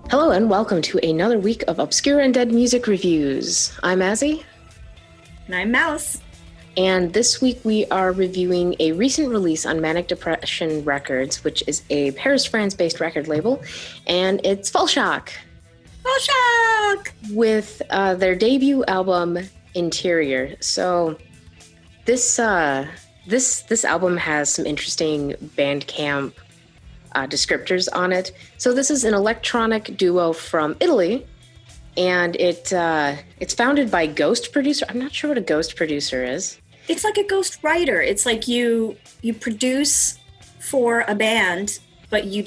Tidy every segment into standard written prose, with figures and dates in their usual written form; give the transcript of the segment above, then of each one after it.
Hello and welcome to another week of Obscure and Dead Music Reviews. I'm Azy. And I'm Maus. And this week we are reviewing a recent release on Manic Depression Records, which is a Paris, France-based record label, and it's Subculture Shock. Subculture Shock! With their debut album, Interior. So this album has some interesting Bandcamp descriptors on it. So this is an electronic duo from Italy, and it's founded by Ghost Producer. I'm not sure what a Ghost Producer is. It's like a ghost writer. It's like you produce for a band, but your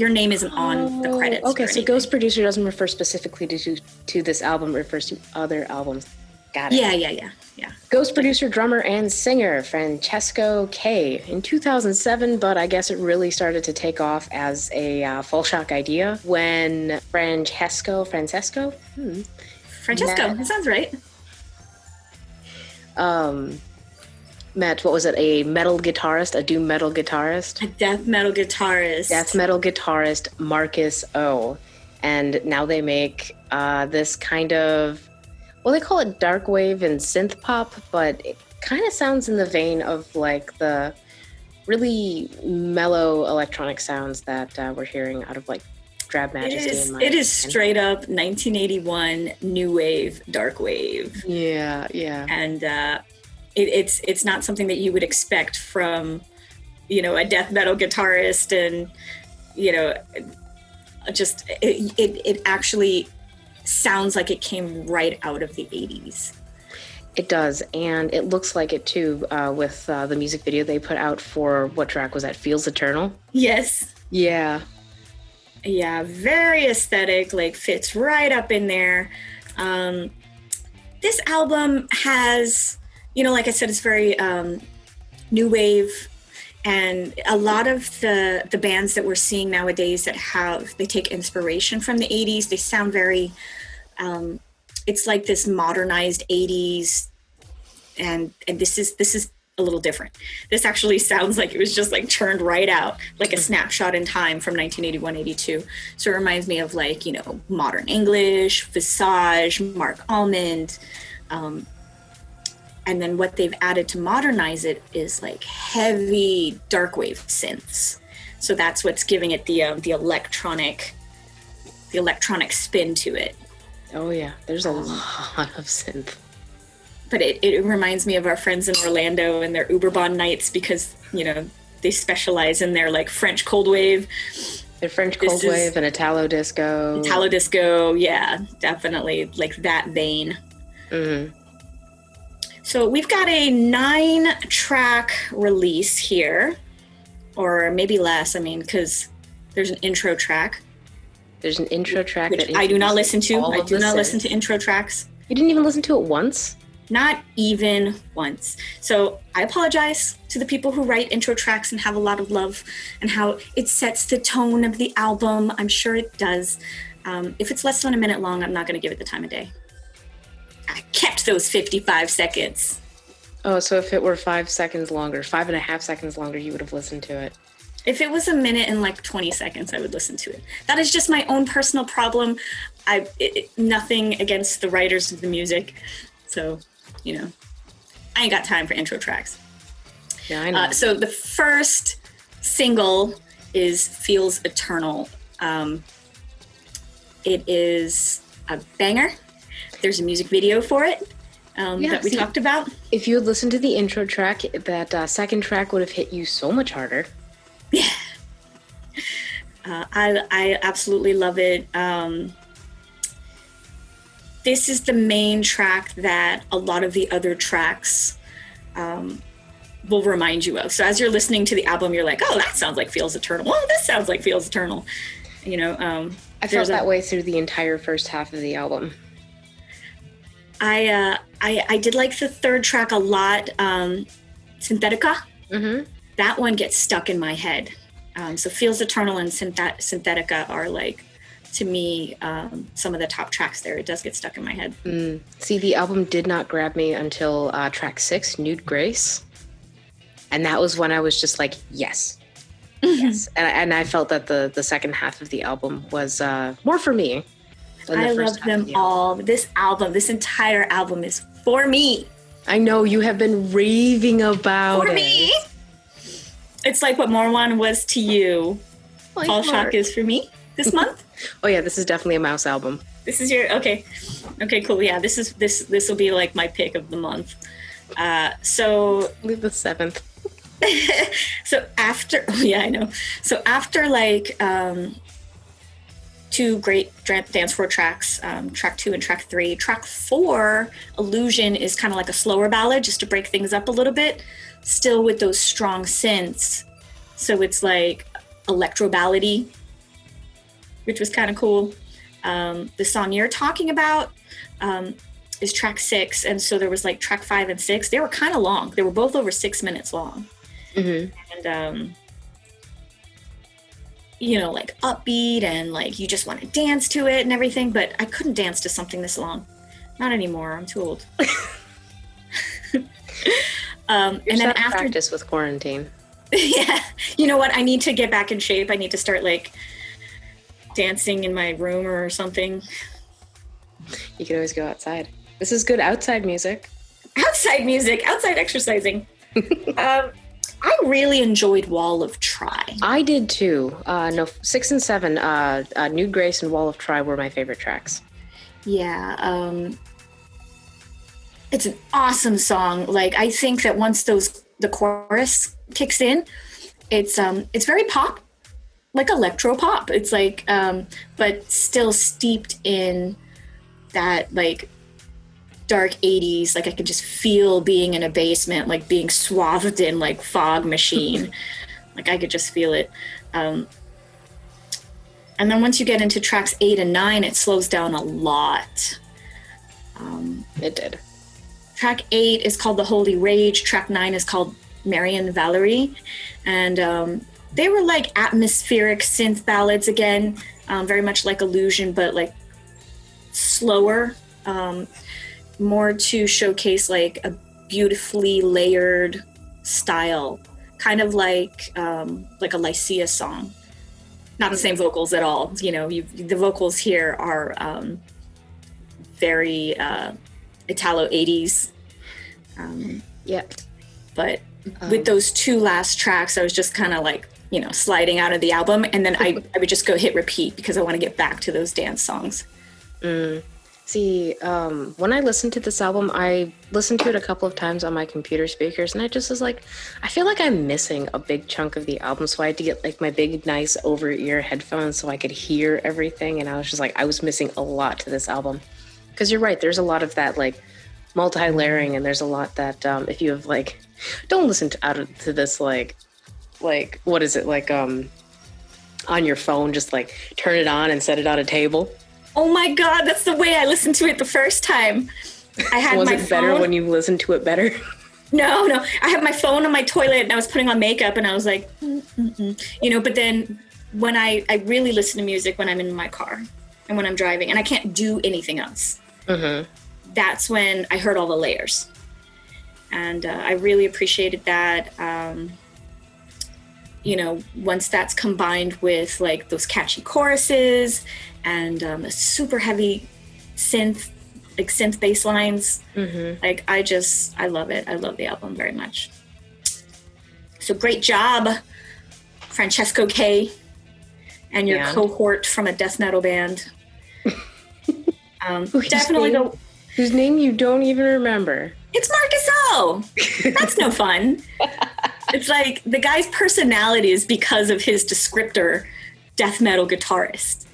name isn't on the credits. Okay, so Ghost Producer doesn't refer specifically to this album, it refers to other albums. Got it. Yeah. Ghost producer, drummer, and singer Francesco K. in 2007, but I guess it really started to take off as a Subculture Shock idea when Francesco, it sounds right. Met, what was it, a metal guitarist, a doom metal guitarist? A death metal guitarist, Marcus O. And now they make this kind of, well, they call it darkwave and synth pop, but it kind of sounds in the vein of like the really mellow electronic sounds that we're hearing out of like Drab Majesty. It is straight up 1981 new wave, darkwave. Yeah. And it's not something that you would expect from, a death metal guitarist, and just it actually sounds like it came right out of the 80s. It does, and it looks like it too with the music video they put out for, what track was that, Feels Eternal? Yes. Yeah, very aesthetic, like fits right up in there. This album has, like I said, it's very new wave, and a lot of the bands that we're seeing nowadays they take inspiration from the 80s. They sound very, it's like this modernized 80s, and this is a little different. This actually sounds like it was just like churned right out, like a snapshot in time from 1981-82. So it reminds me of like, Modern English, Visage, Mark Almond, and then what they've added to modernize it is like heavy darkwave synths. So that's what's giving it the electronic spin to it. Oh yeah, there's a lot of synth. But it reminds me of our friends in Orlando and their Uberbahn nights, because they specialize in their like French cold wave. Their French cold wave and Italo disco. Italo disco, yeah, definitely like that vein. Mm-hmm. So we've got a 9-track release here, or maybe less. Because there's an intro track. There's an intro track which I do not listen to. I do not listen to intro tracks. You didn't even listen to it once? Not even once. So I apologize to the people who write intro tracks and have a lot of love and how it sets the tone of the album. I'm sure it does. If it's less than a minute long, I'm not going to give it the time of day. I kept those 55 seconds. Oh, so if it were 5 seconds longer, 5.5 seconds longer, you would have listened to it. If it was a minute and like 20 seconds, I would listen to it. That is just my own personal problem. Nothing against the writers of the music. So, I ain't got time for intro tracks. Yeah, I know. So the first single is Feels Eternal. It is a banger. There's a music video for it that we talked about. If you had listened to the intro track, that second track would have hit you so much harder. Yeah. I absolutely love it. This is the main track that a lot of the other tracks will remind you of. So as you're listening to the album, you're like, oh, that sounds like Feels Eternal. Oh, this sounds like Feels Eternal. I felt that way through the entire first half of the album. I did like the third track a lot, Synthetica. Mm-hmm. That one gets stuck in my head. So Feels Eternal and Synthetica are like, to me, some of the top tracks there. It does get stuck in my head. See, the album did not grab me until track 6, Nude Grace. And that was when I was just like, yes, Yes, and I felt that the second half of the album was more for me than the I first love half of them the all. This entire album is for me. I know you have been raving about For it. me. It's like what Morwan was to you. Like Fall Shock is for me this month. Oh yeah, this is definitely a Maus album. This is your okay, cool. Yeah, this will be like my pick of the month. So Leave the 7th. so after I know. So after like two great dance floor tracks, track 2 and track 3. Track 4, Illusion, is kind of like a slower ballad just to break things up a little bit, still with those strong synths. So it's like electro ballady, which was kind of cool. The song you're talking about is track 6, and so there was like track 5 and 6. They were kind of long. They were both over 6 minutes long. Mm-hmm. And you know, like upbeat, and like you just want to dance to it and everything, but I couldn't dance to something this long. Not anymore. I'm too old. And then after practice with quarantine. Yeah, you know what? I need to get back in shape. I need to start like dancing in my room or something. You can always go outside. This is good outside music. Outside music, outside exercising. I really enjoyed Wall of Try. I did too. 6 and 7, Nude Grace and Wall of Try were my favorite tracks. Yeah, it's an awesome song. Like, I think that once the chorus kicks in, it's very pop, like electro pop. It's like, but still steeped in that like dark 80s. Like I could just feel being in a basement, like being swathed in like fog machine. Like I could just feel it. And then once you get into tracks 8 and 9, it slows down a lot. It did. Track 8 is called The Holy Rage. Track 9 is called Marian Valerie. And they were like atmospheric synth ballads again, very much like Illusion, but like slower, more to showcase like a beautifully layered style, kind of like a Lycia song. Not the same vocals at all. You know, the vocals here are very Italo 80s. Yeah. But with those 2 last tracks, I was just kind of like, you know, sliding out of the album. And then I would just go hit repeat because I want to get back to those dance songs. See, when I listened to this album, I listened to it a couple of times on my computer speakers, and I just was like, I feel like I'm missing a big chunk of the album, so I had to get like my big, nice over-ear headphones so I could hear everything, and I was just like, I was missing a lot to this album. Because you're right, there's a lot of that like multi-layering, and there's a lot that if you have like, don't listen to this like what is it, like on your phone, just like turn it on and set it on a table. Oh my God, that's the way I listened to it the first time. I had Was my it better phone. when you listened to it better? No. I had my phone on my toilet and I was putting on makeup and I was like, you know, but then when I really listen to music when I'm in my car and when I'm driving and I can't do anything else. Mm-hmm. That's when I heard all the layers. And I really appreciated that. You know, once that's combined with like those catchy choruses and a super heavy synth bass lines. Mm-hmm. Like I love it. I love the album very much. So great job, Francesco K. and your cohort from a death metal band. Definitely whose name you don't even remember. It's Marcus O. That's no fun. It's like the guy's personality is because of his descriptor, death metal guitarist.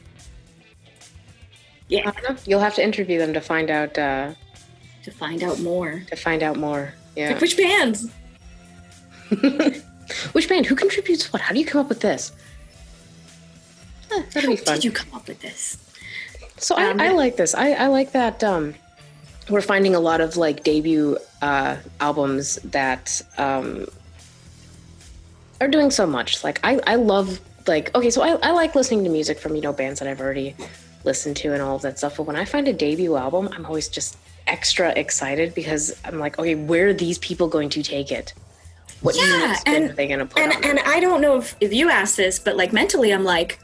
Yeah. You'll have to interview them to find out. To find out more. Yeah. Like which bands? Which band? Who contributes what? How do you come up with this? That'll be fun. How did you come up with this? So I like this. I like that we're finding a lot of like debut albums that are doing so much. Like I love like, okay, so I like listening to music from, you know, bands that I've already listened to and all of that stuff. But when I find a debut album, I'm always just extra excited because I'm like, okay, where are these people going to take it? What new Yeah, spin are they going to put on it? and I don't know if you asked this, but like mentally, I'm like,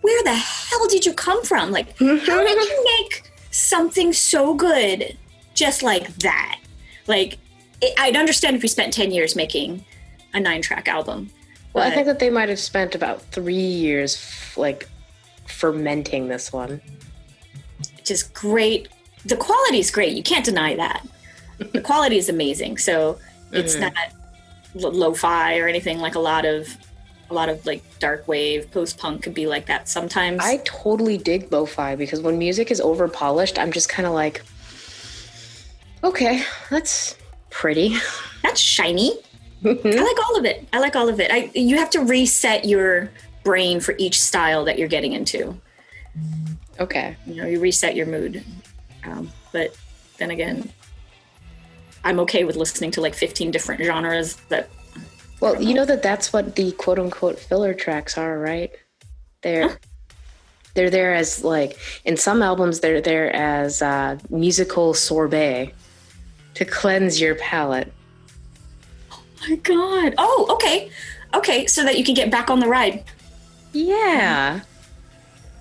where the hell did you come from? Like, how did you make something so good just like that? Like, I'd understand if you spent 10 years making a 9-track album. Well, I think that they might have spent about 3 years, like, fermenting this one. Just great. The quality is great. You can't deny that. The quality is amazing. So it's not lo-fi or anything like a lot of like dark wave, post-punk could be like that sometimes. I totally dig lo-fi because when music is over polished, I'm just kind of like, okay, that's pretty. That's shiny. I like all of it. I like all of it. You have to reset your brain for each style that you're getting into. Okay. You know, you reset your mood. But then again, I'm okay with listening to like 15 different genres that. Well, you know that's what the quote unquote filler tracks are, right? They're there as like, in some albums, they're there as musical sorbet to cleanse your palate. Oh my God. Oh, okay. Okay. So that you can get back on the ride. Yeah.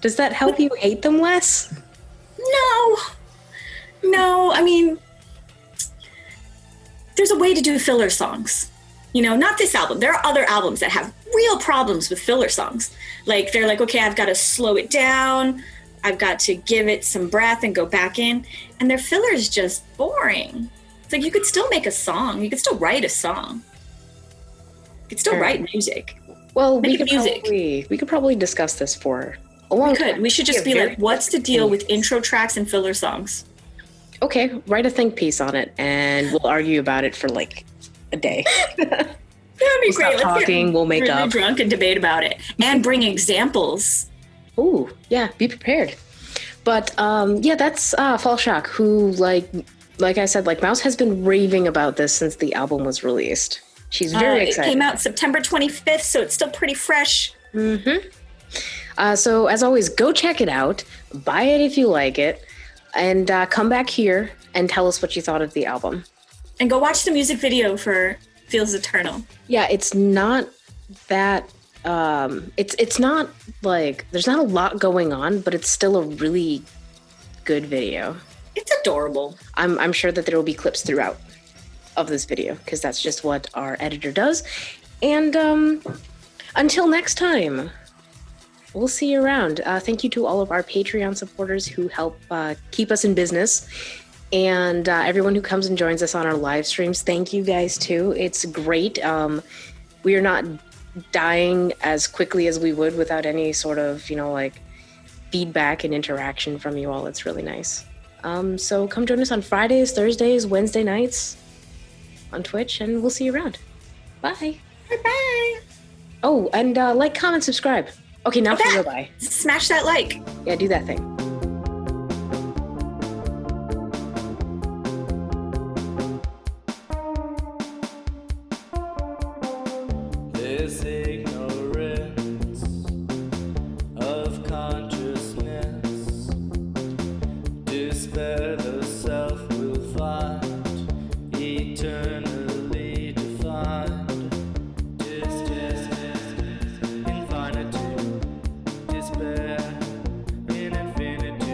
Does that help you hate them less? No, I mean, there's a way to do filler songs. You know, not this album. There are other albums that have real problems with filler songs. Like, they're like, okay, I've got to slow it down. I've got to give it some breath and go back in. And their filler is just boring. It's like, you could still make a song. You could still write a song. You could still write music. Well, we could probably discuss this for a long time. We should just be like, what's the deal with intro tracks and filler songs? Okay, write a think piece on it, and we'll argue about it for like a day. That'd be great. Stop talking. We'll make really up. Drunk and debate about it, and bring examples. Ooh, yeah, be prepared. But yeah, that's Fall Shock, who like I said, like Maus has been raving about this since the album was released. She's very excited. It came out September 25th, so it's still pretty fresh. So as always, go check it out. Buy it if you like it. And come back here and tell us what you thought of the album. And go watch the music video for Feels Eternal. Yeah, it's not that... it's not like... There's not a lot going on, but it's still a really good video. It's adorable. I'm sure that there will be clips throughout of this video, because that's just what our editor does. And until next time... We'll see you around. Thank you to all of our Patreon supporters who help keep us in business. And everyone who comes and joins us on our live streams, thank you guys too. It's great. We are not dying as quickly as we would without any sort of, like feedback and interaction from you all. It's really nice. So come join us on Fridays, Thursdays, Wednesday nights on Twitch, and we'll see you around. Bye. Bye-bye. Oh, and like, comment, subscribe. Okay, now for real, bye. Smash that like. Yeah, do that thing. This ignorance of consciousness to spare the